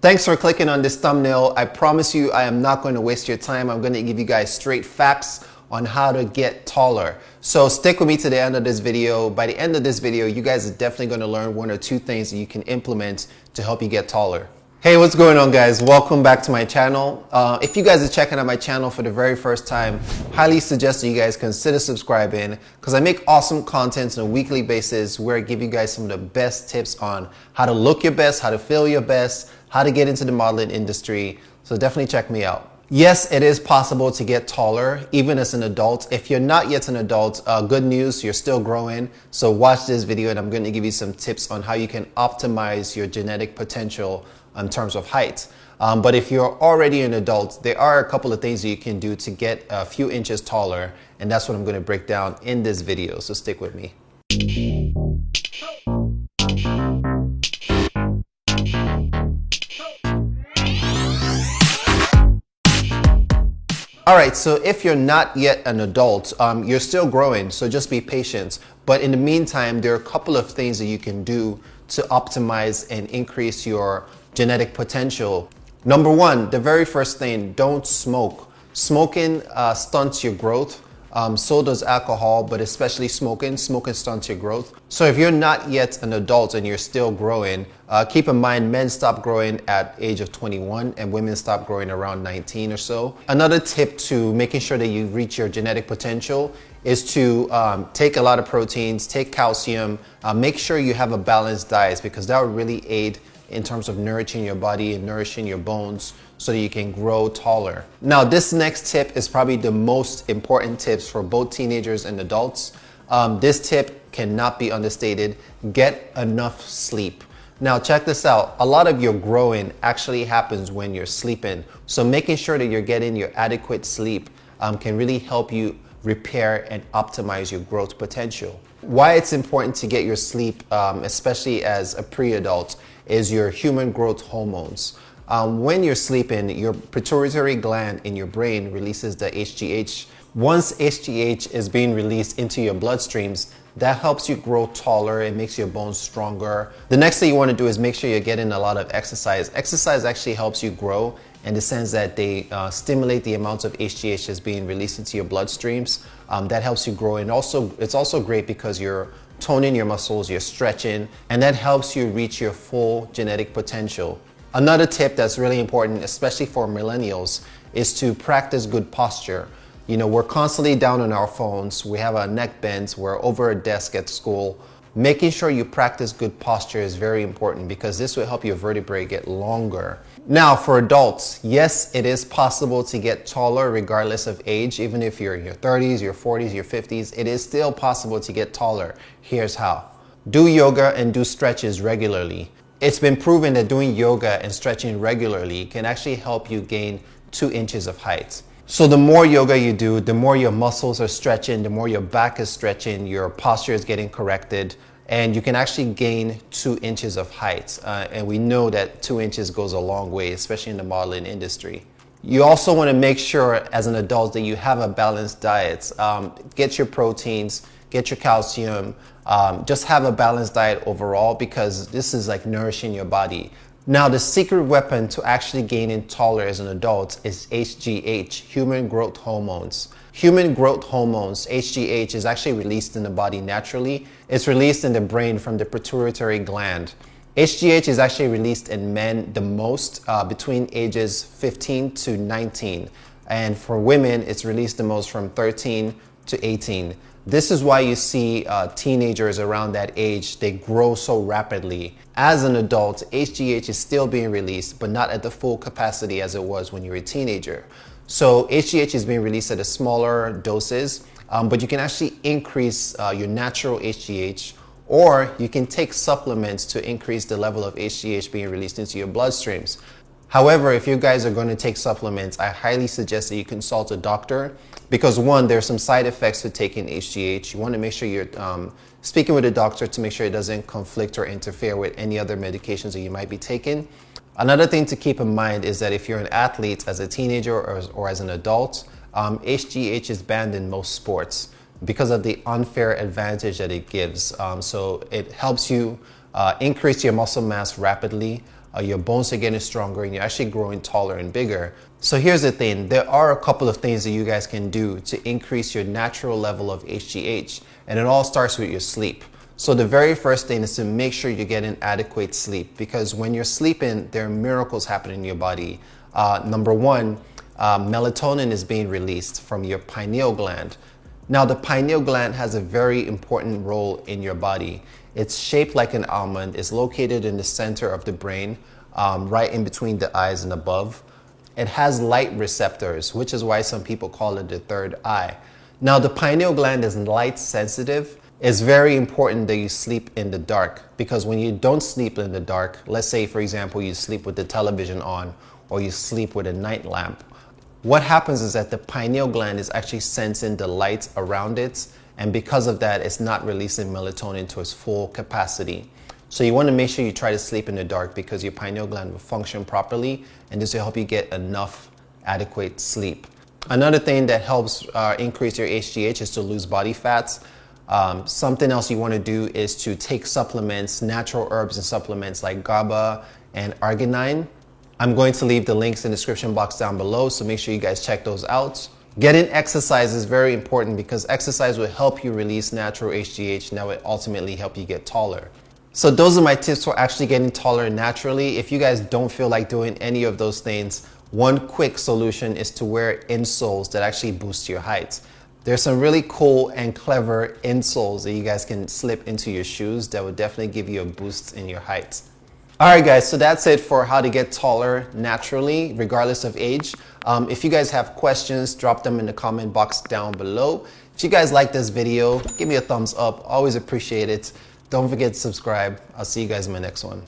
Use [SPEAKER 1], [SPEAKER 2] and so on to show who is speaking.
[SPEAKER 1] Thanks for clicking on this thumbnail. I promise you I am not going to waste your time. I'm going to give you guys straight facts on how to get taller. So stick with me to the end of this video. By the end of this video, you guys are definitely going to learn one or two things that you can implement to help you get taller. Hey, what's going on, guys? Welcome back to my channel. If you guys are checking out my channel for the very first time, highly suggest that you guys consider subscribing because I make awesome content on a weekly basis where I give you guys some of the best tips on how to look your best, how to feel your best, how to get into the modeling industry. So definitely check me out. Yes, it is possible to get taller even as an adult. If you're not yet an adult, good news, you're still growing. So watch this video and I'm going to give you some tips on how you can optimize your genetic potential in terms of height. But if you're already an adult, there are a couple of things that you can do to get a few inches taller, and that's what I'm going to break down in this video. So stick with me. All right, so if you're not yet an adult, you're still growing, so just be patient. But in the meantime, there are a couple of things that you can do to optimize and increase your genetic potential. Number one, the very first thing, don't smoke. Smoking stunts your growth. So does alcohol, but especially smoking. Smoking stunts your growth. So if you're not yet an adult and you're still growing, keep in mind men stop growing at age of 21 and women stop growing around 19 or so. Another tip to making sure that you reach your genetic potential is to take a lot of proteins, take calcium, make sure you have a balanced diet because that will really aid in terms of nourishing your body and nourishing your bones so that you can grow taller. Now, this next tip is probably the most important tips for both teenagers and adults. This tip cannot be understated. Get enough sleep. Now, check this out. A lot of your growing actually happens when you're sleeping. So making sure that you're getting your adequate sleep can really help you repair and optimize your growth potential. Why it's important to get your sleep, especially as a pre-adult, is your human growth hormones. When you're sleeping, your pituitary gland in your brain releases the HGH. Once HGH is being released into your bloodstreams, that helps you grow taller. It makes your bones stronger. The next thing you want to do is make sure you're getting a lot of exercise. Exercise actually helps you grow in the sense that they stimulate the amounts of HGH that's being released into your bloodstreams. That helps you grow, and also it's also great because you're toning your muscles, you're stretching, and that helps you reach your full genetic potential. Another tip that's really important, especially for millennials, is to practice good posture. You know, we're constantly down on our phones, we have our neck bends, we're over a desk at school. Making sure you practice good posture is very important because this will help your vertebrae get longer. Now, for adults, yes, it is possible to get taller regardless of age. Even if you're in your 30s, your 40s, your 50s, it is still possible to get taller. Here's how. Do yoga and do stretches regularly. It's been proven that doing yoga and stretching regularly can actually help you gain 2 inches of height. So the more yoga you do, the more your muscles are stretching, the more your back is stretching, your posture is getting corrected, and you can actually gain 2 inches of height. And we know that 2 inches goes a long way, especially in the modeling industry. You also want to make sure as an adult that you have a balanced diet. Get your proteins, get your calcium, just have a balanced diet overall because this is like nourishing your body. Now, the secret weapon to actually gaining taller as an adult is HGH, human growth hormones. Human growth hormones, HGH, is actually released in the body naturally. It's released in the brain from the pituitary gland. HGH is actually released in men the most between ages 15 to 19. And for women, it's released the most from 13 to 18. This is why you see teenagers around that age, they grow so rapidly. As an adult, HGH is still being released, but not at the full capacity as it was when you were a teenager. So HGH is being released at a smaller doses, but you can actually increase your natural HGH, or you can take supplements to increase the level of HGH being released into your bloodstreams. However, if you guys are going to take supplements, I highly suggest that you consult a doctor because one, there's some side effects to taking HGH. You want to make sure you're speaking with a doctor to make sure it doesn't conflict or interfere with any other medications that you might be taking. Another thing to keep in mind is that if you're an athlete as a teenager or as an adult, HGH is banned in most sports because of the unfair advantage that it gives. So it helps you increase your muscle mass rapidly. your bones are getting stronger, and you're actually growing taller and bigger. So here's the thing, there are a couple of things that you guys can do to increase your natural level of HGH, and it all starts with your sleep. So the very first thing is to make sure you're getting adequate sleep, because when you're sleeping, there are miracles happening in your body. Number one, melatonin is being released from your pineal gland. Now, the pineal gland has a very important role in your body. It's shaped like an almond, it's located in the center of the brain, right in between the eyes and above. It has light receptors, which is why some people call it the third eye. Now, the pineal gland is light sensitive. It's very important that you sleep in the dark, because when you don't sleep in the dark, let's say, for example, you sleep with the television on or you sleep with a night lamp, what happens is that the pineal gland is actually sensing the light around it, and because of that, it's not releasing melatonin to its full capacity. So you want to make sure you try to sleep in the dark, because your pineal gland will function properly, and this will help you get enough adequate sleep. Another thing that helps increase your HGH is to lose body fats. Something else you want to do is to take supplements, natural herbs and supplements like GABA and arginine. I'm going to leave the links in the description box down below, so make sure you guys check those out. Getting exercise is very important, because exercise will help you release natural HGH, and that will ultimately help you get taller. So those are my tips for actually getting taller naturally. If you guys don't feel like doing any of those things, one quick solution is to wear insoles that actually boost your height. There's some really cool and clever insoles that you guys can slip into your shoes that will definitely give you a boost in your height. All right, guys, so that's it for how to get taller naturally, regardless of age. If you guys have questions, drop them in the comment box down below. If you guys like this video, give me a thumbs up. Always appreciate it. Don't forget to subscribe. I'll see you guys in my next one.